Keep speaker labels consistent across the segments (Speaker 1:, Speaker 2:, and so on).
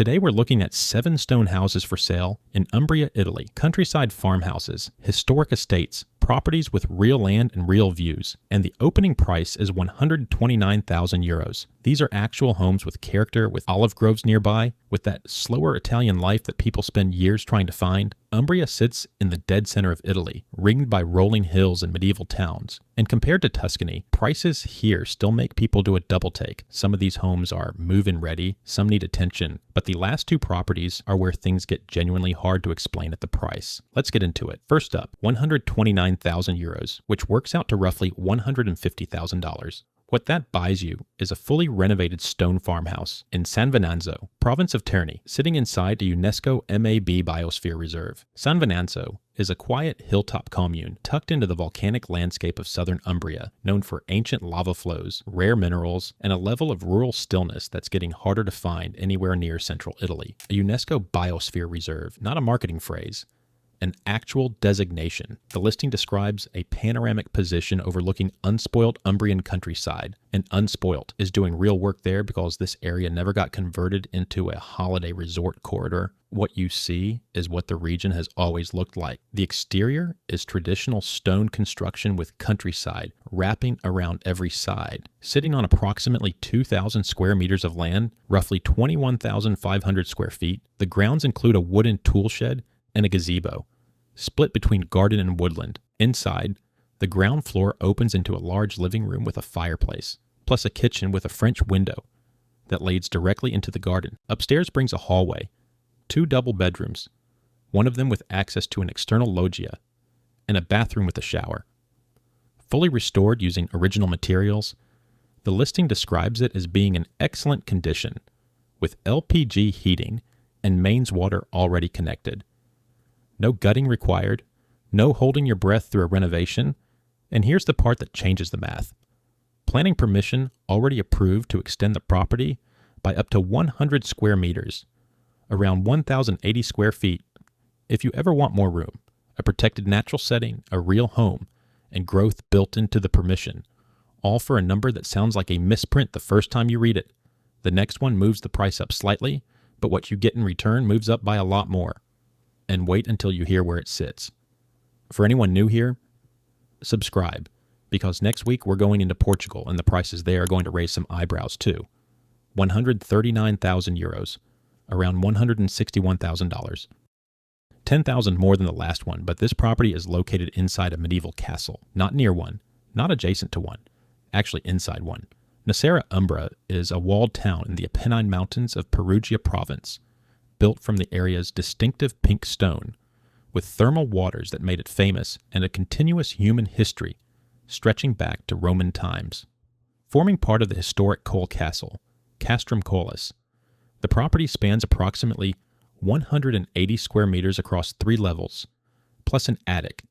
Speaker 1: Today we're looking at 7 stone houses for sale in Umbria, Italy. Countryside farmhouses, historic estates, properties with real land and real views. And the opening price is €129,000. These are actual homes with character, with olive groves nearby, with that slower Italian life that people spend years trying to find. Umbria sits in the dead center of Italy, ringed by rolling hills and medieval towns. And compared to Tuscany, prices here still make people do a double take. Some of these homes are move-in ready, some need attention, but the last 2 properties are where things get genuinely hard to explain at the price. Let's get into it. First up, €129,000, which works out to roughly $150,000. What that buys you is a fully renovated stone farmhouse in San Venanzo, province of Turnkey, sitting inside a UNESCO MAB Biosphere Reserve. San Venanzo is a quiet hilltop commune tucked into the volcanic landscape of southern Umbria, known for ancient lava flows, rare minerals, and a level of rural stillness that's getting harder to find anywhere near central Italy. A UNESCO Biosphere Reserve, not a marketing phrase. An actual designation. The listing describes a panoramic position overlooking unspoiled Umbrian countryside, and unspoiled is doing real work there because this area never got converted into a holiday resort corridor. What you see is what the region has always looked like. The exterior is traditional stone construction with countryside wrapping around every side. Sitting on approximately 2,000 square meters of land, roughly 21,500 square feet, the grounds include a wooden tool shed and a gazebo, split between garden and woodland. Inside, the ground floor opens into a large living room with a fireplace, plus a kitchen with a French window that leads directly into the garden. Upstairs brings a hallway, 2 double bedrooms, one of them with access to an external loggia, and a bathroom with a shower. Fully restored using original materials, the listing describes it as being in excellent condition, with LPG heating and mains water already connected. No gutting required, no holding your breath through a renovation, and here's the part that changes the math. Planning permission already approved to extend the property by up to 100 square meters, around 1,080 square feet. If you ever want more room, a protected natural setting, a real home, and growth built into the permission, all for a number that sounds like a misprint the first time you read it. The next one moves the price up slightly, but what you get in return moves up by a lot more. And wait until you hear where it sits. For anyone new here, subscribe, because next week we're going into Portugal and the prices there are going to raise some eyebrows too. €139,000, around $161,000. $10,000 more than the last one, but this property is located inside a medieval castle, not near one, not adjacent to one, actually inside one. Nocera Umbra is a walled town in the Apennine Mountains of Perugia province, built from the area's distinctive pink stone, with thermal waters that made it famous and a continuous human history stretching back to Roman times. Forming part of the historic coal castle, Castrum Collis, the property spans approximately 180 square meters across 3 levels, plus an attic,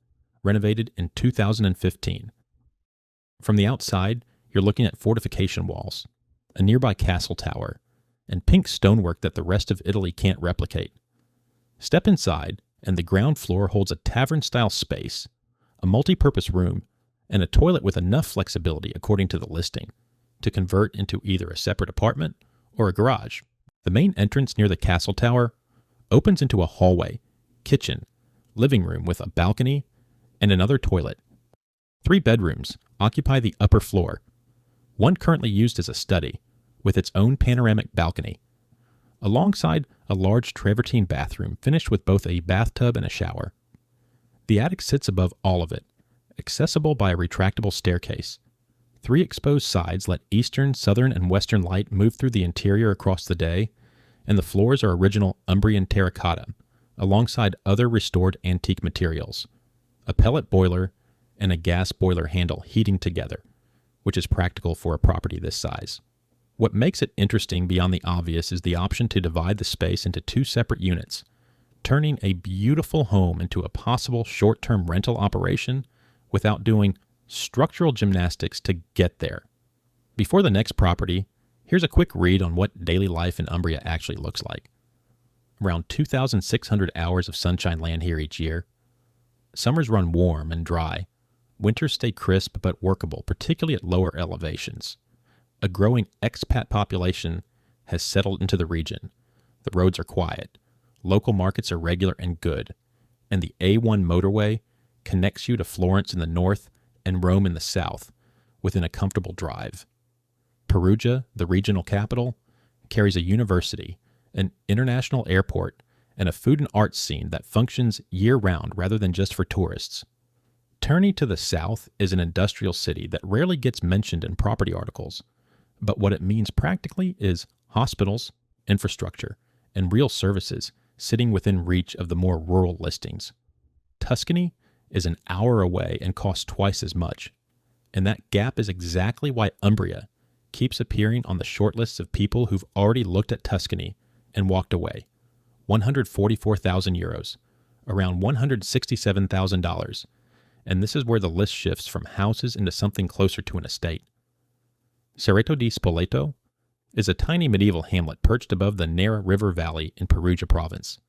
Speaker 1: renovated in 2015. From the outside, you're looking at fortification walls, a nearby castle tower, and pink stonework that the rest of Italy can't replicate. Step inside, and the ground floor holds a tavern-style space, a multi-purpose room, and a toilet with enough flexibility, according to the listing, to convert into either a separate apartment or a garage. The main entrance near the castle tower opens into a hallway, kitchen, living room with a balcony, and another toilet. 3 bedrooms occupy the upper floor, one currently used as a study, with its own panoramic balcony, alongside a large travertine bathroom finished with both a bathtub and a shower. The attic sits above all of it, accessible by a retractable staircase. 3 exposed sides let eastern, southern, and western light move through the interior across the day, and the floors are original Umbrian terracotta, alongside other restored antique materials, a pellet boiler, and a gas boiler handle heating together, which is practical for a property this size. What makes it interesting beyond the obvious is the option to divide the space into 2 separate units, turning a beautiful home into a possible short-term rental operation without doing structural gymnastics to get there. Before the next property, here's a quick read on what daily life in Umbria actually looks like. Around 2,600 hours of sunshine land here each year. Summers run warm and dry. Winters stay crisp but workable, particularly at lower elevations. A growing expat population has settled into the region, The roads are quiet, local markets are regular and good, and the A1 motorway connects you to Florence in the north and Rome in the south within a comfortable drive. Perugia, the regional capital, carries a university, an international airport, and a food and arts scene that functions year-round rather than just for tourists. Terni to the south is an industrial city that rarely gets mentioned in property articles, but what it means practically is hospitals, infrastructure, and real services sitting within reach of the more rural listings. Tuscany is an hour away and costs twice as much, and that gap is exactly why Umbria keeps appearing on the short lists of people who've already looked at Tuscany and walked away. 144,000 euros, around $167,000, and this is where the list shifts from houses into something closer to an estate. Cerreto di Spoleto is a tiny medieval hamlet perched above the Nera River Valley in Perugia province.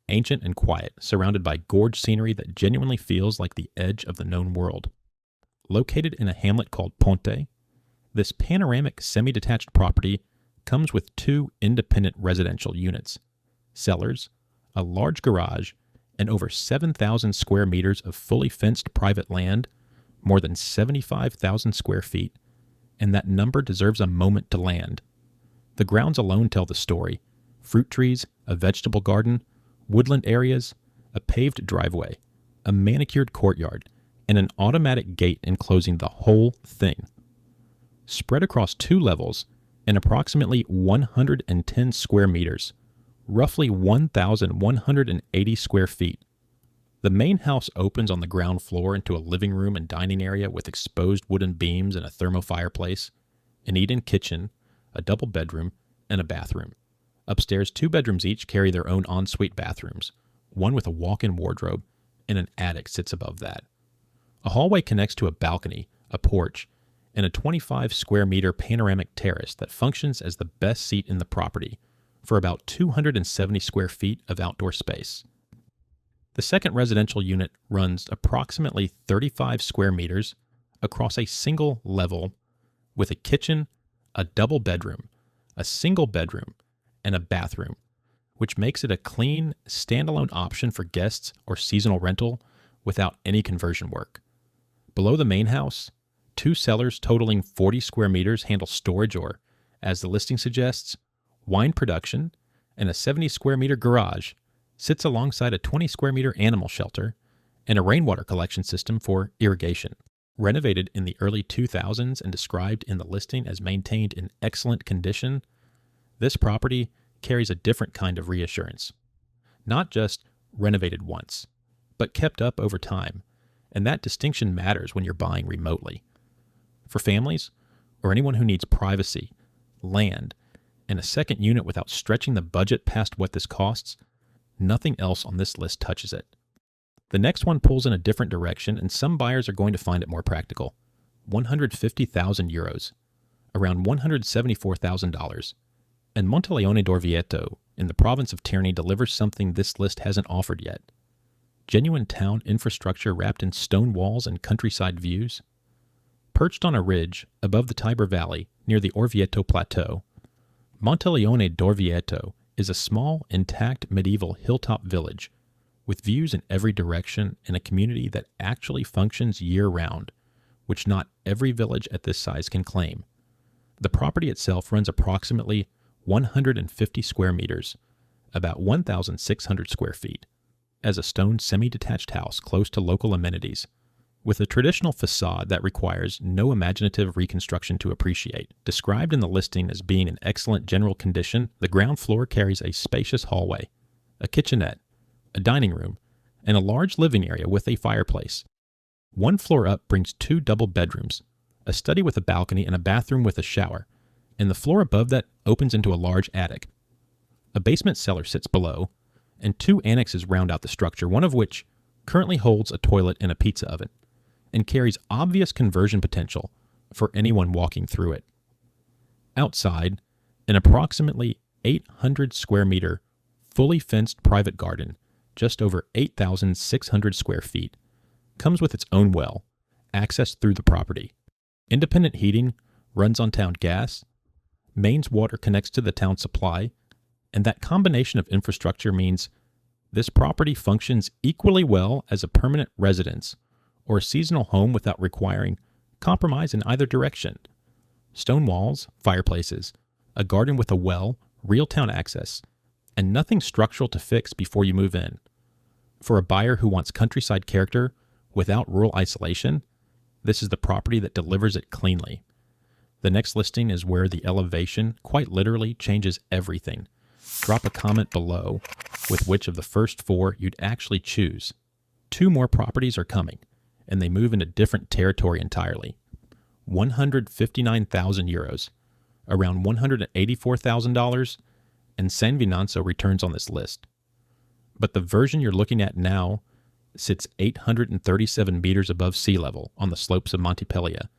Speaker 1: Ancient and quiet, surrounded by gorge scenery that genuinely feels like the edge of the known world. Located in a hamlet called Ponte, this panoramic semi-detached property comes with 2 independent residential units, cellars, a large garage, and over 7,000 square meters of fully fenced private land, more than 75,000 square feet, and that number deserves a moment to land. The grounds alone tell the story: fruit trees, a vegetable garden, woodland areas, a paved driveway, a manicured courtyard, and an automatic gate enclosing the whole thing. Spread across 2 levels and approximately 110 square meters, roughly 1,180 square feet. The main house opens on the ground floor into a living room and dining area with exposed wooden beams and a thermo fireplace, an eat-in kitchen, a double bedroom, and a bathroom. Upstairs, 2 bedrooms each carry their own ensuite bathrooms, one with a walk-in wardrobe, and an attic sits above that. A hallway connects to a balcony, a porch, and a 25 square meter panoramic terrace that functions as the best seat in the property for about 270 square feet of outdoor space. The second residential unit runs approximately 35 square meters across a single level with a kitchen, a double bedroom, a single bedroom, and a bathroom, which makes it a clean, standalone option for guests or seasonal rental without any conversion work. Below the main house, 2 cellars totaling 40 square meters handle storage or, as the listing suggests, wine production, and a 70 square meter garage sits alongside a 20 square meter animal shelter and a rainwater collection system for irrigation. Renovated in the early 2000s and described in the listing as maintained in excellent condition, this property carries a different kind of reassurance. Not just renovated once, but kept up over time, and that distinction matters when you're buying remotely. For families, or anyone who needs privacy, land, and a second unit without stretching the budget past what this costs, nothing else on this list touches it. The next one pulls in a different direction, and some buyers are going to find it more practical. 150,000 euros, around $174,000. And Monteleone d'Orvieto in the province of Terni delivers something this list hasn't offered yet. Genuine town infrastructure wrapped in stone walls and countryside views. Perched on a ridge above the Tiber Valley near the Orvieto Plateau, Monteleone d'Orvieto is a small, intact medieval hilltop village with views in every direction and a community that actually functions year-round, which not every village at this size can claim. The property itself runs approximately 150 square meters, about 1,600 square feet, as a stone semi-detached house close to local amenities, with a traditional facade that requires no imaginative reconstruction to appreciate. Described in the listing as being in excellent general condition, the ground floor carries a spacious hallway, a kitchenette, a dining room, and a large living area with a fireplace. One floor up brings 2 double bedrooms, a study with a balcony and a bathroom with a shower, and the floor above that opens into a large attic. A basement cellar sits below, and 2 annexes round out the structure, one of which currently holds a toilet and a pizza oven, and carries obvious conversion potential for anyone walking through it. Outside, an approximately 800 square meter, fully fenced private garden, just over 8,600 square feet, comes with its own well, accessed through the property. Independent heating runs on town gas, mains water connects to the town supply, And that combination of infrastructure means this property functions equally well as a permanent residence or a seasonal home without requiring compromise in either direction. Stone walls, fireplaces, a garden with a well, real town access, and nothing structural to fix before you move in. For a buyer who wants countryside character without rural isolation, this is the property that delivers it cleanly. The next listing is where the elevation quite literally changes everything. Drop a comment below with which of the first 4 you'd actually choose. 2 more properties are coming, and they move into different territory entirely. 159,000 euros, around $184,000, and San Venanzo returns on this list. But the version you're looking at now sits 837 meters above sea level on the slopes of Montpellier,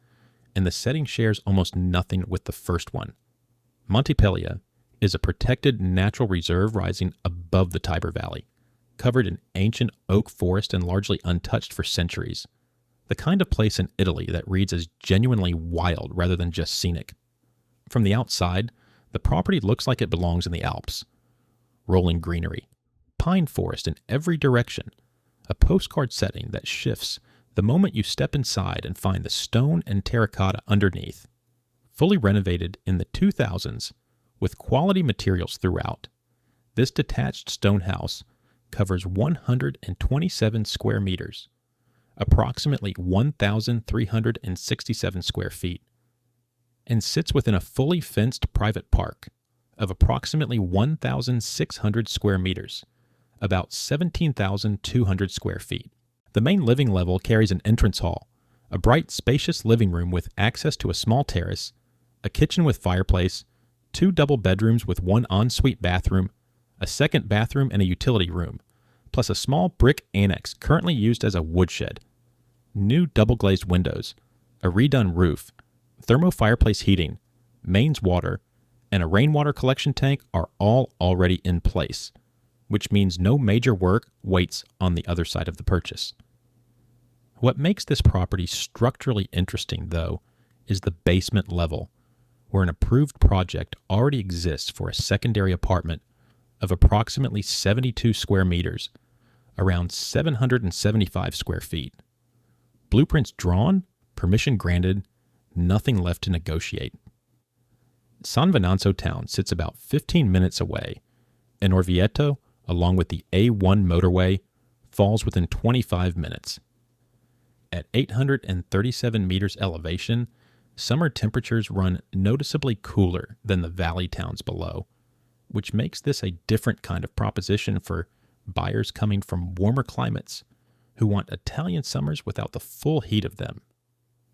Speaker 1: and the setting shares almost nothing with the first one. Montpellier is a protected natural reserve rising above the Tiber Valley, covered in ancient oak forest and largely untouched for centuries. The kind of place in Italy that reads as genuinely wild rather than just scenic. From the outside, the property looks like it belongs in the Alps. Rolling greenery, pine forest in every direction, a postcard setting that shifts the moment you step inside and find the stone and terracotta underneath. Fully renovated in the 2000s with quality materials throughout, this detached stone house covers 127 square meters, approximately 1,367 square feet, and sits within a fully fenced private park of approximately 1,600 square meters, about 17,200 square feet. The main living level carries an entrance hall, a bright, spacious living room with access to a small terrace, a kitchen with fireplace, 2 double bedrooms with 1 ensuite bathroom, a second bathroom and a utility room, plus a small brick annex currently used as a woodshed. New double-glazed windows, a redone roof, thermo-fireplace heating, mains water, and a rainwater collection tank are all already in place, which means no major work waits on the other side of the purchase. What makes this property structurally interesting, though, is the basement level, where an approved project already exists for a secondary apartment of approximately 72 square meters, around 775 square feet. Blueprints drawn, permission granted, nothing left to negotiate. San Venanzo town sits about 15 minutes away, and Orvieto, along with the A1 motorway, falls within 25 minutes. At 837 meters elevation, summer temperatures run noticeably cooler than the valley towns below, which makes this a different kind of proposition for buyers coming from warmer climates who want Italian summers without the full heat of them.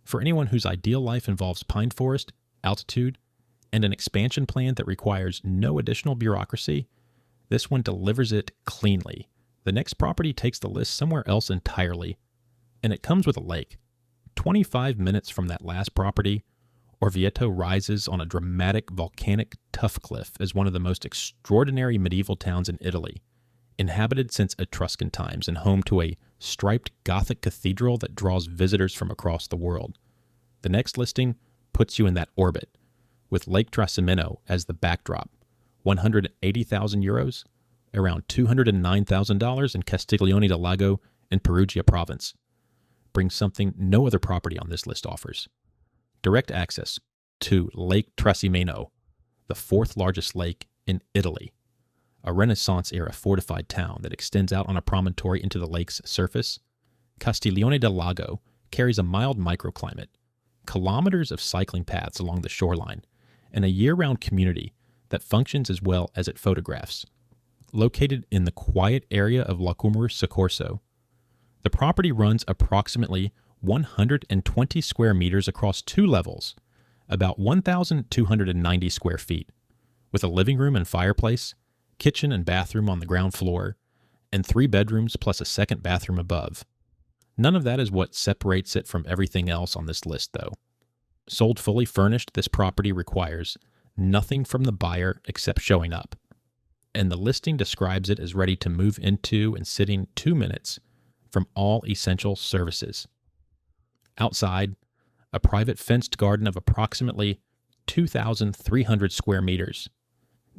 Speaker 1: For anyone whose ideal life involves pine forest, altitude, and an expansion plan that requires no additional bureaucracy, this one delivers it cleanly. The next property takes the list somewhere else entirely, and it comes with a lake. 25 minutes from that last property, Orvieto rises on a dramatic volcanic tuff cliff as one of the most extraordinary medieval towns in Italy, inhabited since Etruscan times and home to a striped Gothic cathedral that draws visitors from across the world. The next listing puts you in that orbit, with Lake Trasimeno as the backdrop, 180,000 euros, around $209,000 in Castiglione del Lago in Perugia province. Brings something no other property on this list offers. Direct access to Lake Trasimeno, the 4th largest lake in Italy, a Renaissance-era fortified town that extends out on a promontory into the lake's surface. Castiglione del Lago carries a mild microclimate, kilometers of cycling paths along the shoreline, and a year-round community that functions as well as it photographs. Located in the quiet area of Lacumur Soccorso, the property runs approximately 120 square meters across 2 levels, about 1,290 square feet, with a living room and fireplace, kitchen and bathroom on the ground floor, and 3 bedrooms plus a second bathroom above. None of that is what separates it from everything else on this list, though. Sold fully furnished, this property requires nothing from the buyer except showing up, and the listing describes it as ready to move into and sitting 2 minutes from all essential services. Outside, a private fenced garden of approximately 2,300 square meters,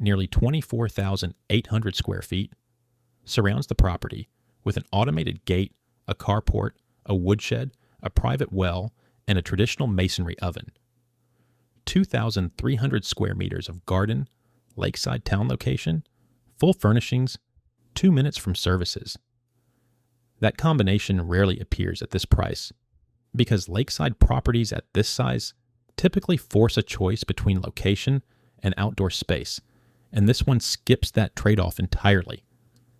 Speaker 1: nearly 24,800 square feet, surrounds the property with an automated gate, a carport, a woodshed, a private well, and a traditional masonry oven. 2,300 square meters of garden, lakeside town location, full furnishings, 2 minutes from services. That combination rarely appears at this price, because lakeside properties at this size typically force a choice between location and outdoor space, and this one skips that trade-off entirely.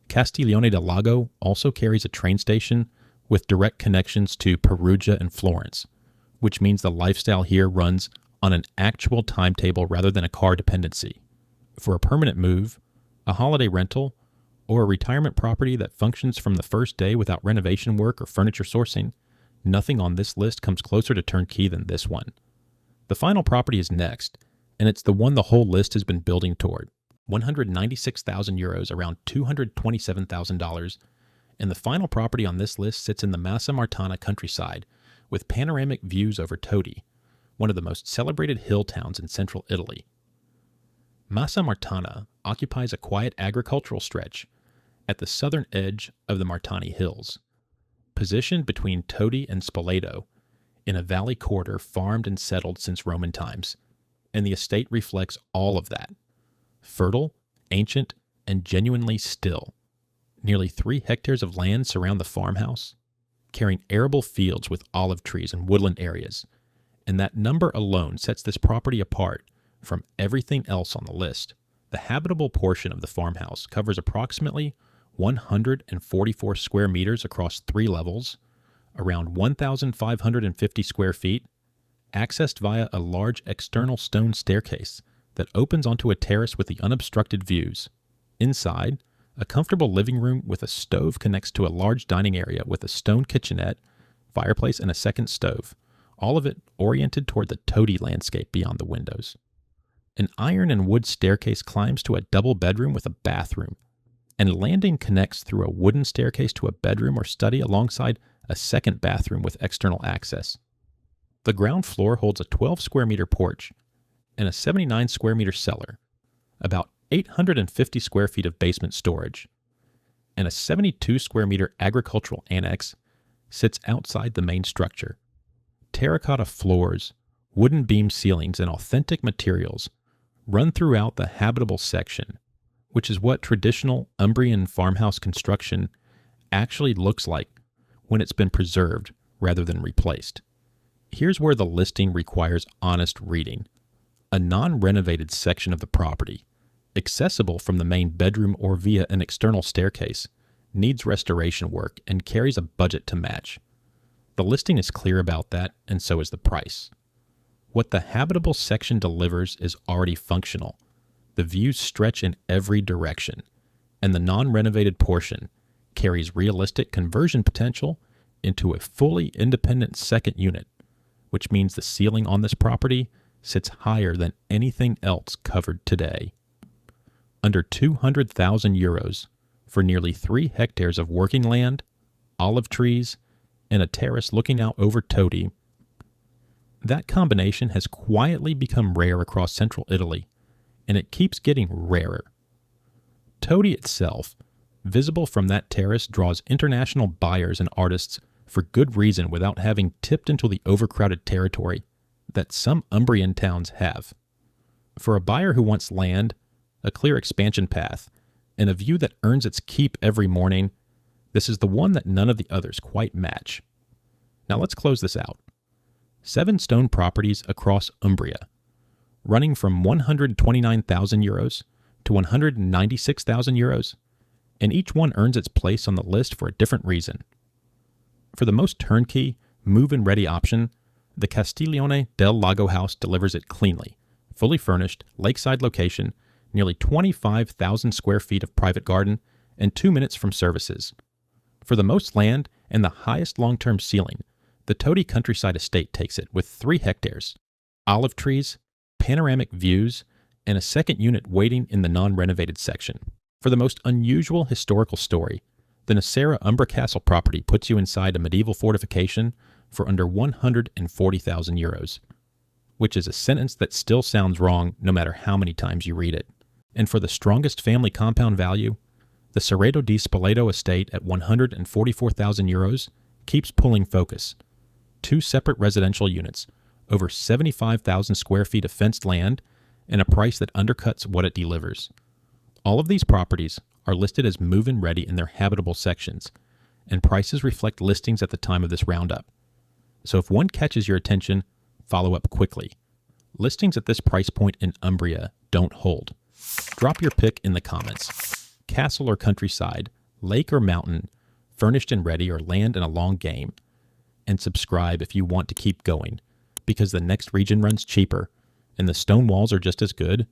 Speaker 1: Castiglione del Lago also carries a train station with direct connections to Perugia and Florence, which means the lifestyle here runs on an actual timetable rather than a car dependency. For a permanent move, a holiday rental, or a retirement property that functions from the first day without renovation work or furniture sourcing, nothing on this list comes closer to turnkey than this one. The final property is next, and it's the one the whole list has been building toward. 196,000 euros, around $227,000, and the final property on this list sits in the Massa Martana countryside with panoramic views over Todi, one of the most celebrated hill towns in central Italy. Massa Martana occupies a quiet agricultural stretch at the southern edge of the Martani Hills, positioned between Todi and Spoleto, in a valley corridor farmed and settled since Roman times, and the estate reflects all of that. Fertile, ancient, and genuinely still. Nearly 3 hectares of land surround the farmhouse, carrying arable fields with olive trees and woodland areas, and that number alone sets this property apart from everything else on the list. The habitable portion of the farmhouse covers approximately 144 square meters across 3 levels, around 1,550 square feet, accessed via a large external stone staircase that opens onto a terrace with the unobstructed views. Inside, a comfortable living room with a stove connects to a large dining area with a stone kitchenette, fireplace, and a second stove, all of it oriented toward the Todi landscape beyond the windows. An iron and wood staircase climbs to a double bedroom with a bathroom, and a landing connects through a wooden staircase to a bedroom or study alongside a second bathroom with external access. The ground floor holds a 12 square meter porch and a 79 square meter cellar, about 850 square feet of basement storage, and a 72 square meter agricultural annex sits outside the main structure. Terracotta floors, wooden beam ceilings, and authentic materials run throughout the habitable section, which is what traditional Umbrian farmhouse construction actually looks like when it's been preserved rather than replaced. Here's where the listing requires honest reading. A non-renovated section of the property, accessible from the main bedroom or via an external staircase, needs restoration work and carries a budget to match. The listing is clear about that, and so is the price. What the habitable section delivers is already functional. The views stretch in every direction, and the non-renovated portion carries realistic conversion potential into a fully independent second unit, which means the ceiling on this property sits higher than anything else covered today. Under 200,000 euros for nearly 3 hectares of working land, olive trees, and a terrace looking out over Todi. That combination has quietly become rare across central Italy, and it keeps getting rarer. Todi itself, visible from that terrace, draws international buyers and artists for good reason without having tipped into the overcrowded territory that some Umbrian towns have. For a buyer who wants land, a clear expansion path, and a view that earns its keep every morning, this is the one that none of the others quite match. Now let's close this out. 7 stone properties across Umbria, running from 129,000 euros to 196,000 euros, and each one earns its place on the list for a different reason. For the most turnkey, move-and-ready option, the Castiglione del Lago house delivers it cleanly, fully furnished, lakeside location, nearly 25,000 square feet of private garden, and 2 minutes from services. For the most land and the highest long-term ceiling, the Todi countryside estate takes it with 3 hectares, olive trees, panoramic views, and a second unit waiting in the non-renovated section. For the most unusual historical story, the Nocera Umbra Castle property puts you inside a medieval fortification for under 140,000 euros, which is a sentence that still sounds wrong no matter how many times you read it. And for the strongest family compound value, the Cerreto di Spoleto estate at €144,000 keeps pulling focus. 2 separate residential units, over 75,000 square feet of fenced land, and a price that undercuts what it delivers. All of these properties are listed as move-in ready in their habitable sections, and prices reflect listings at the time of this roundup. So if one catches your attention, follow up quickly. Listings at this price point in Umbria don't hold. Drop your pick in the comments. Castle or countryside, lake or mountain, furnished and ready, or land in a long game. And subscribe if you want to keep going, because the next region runs cheaper, and the stone walls are just as good,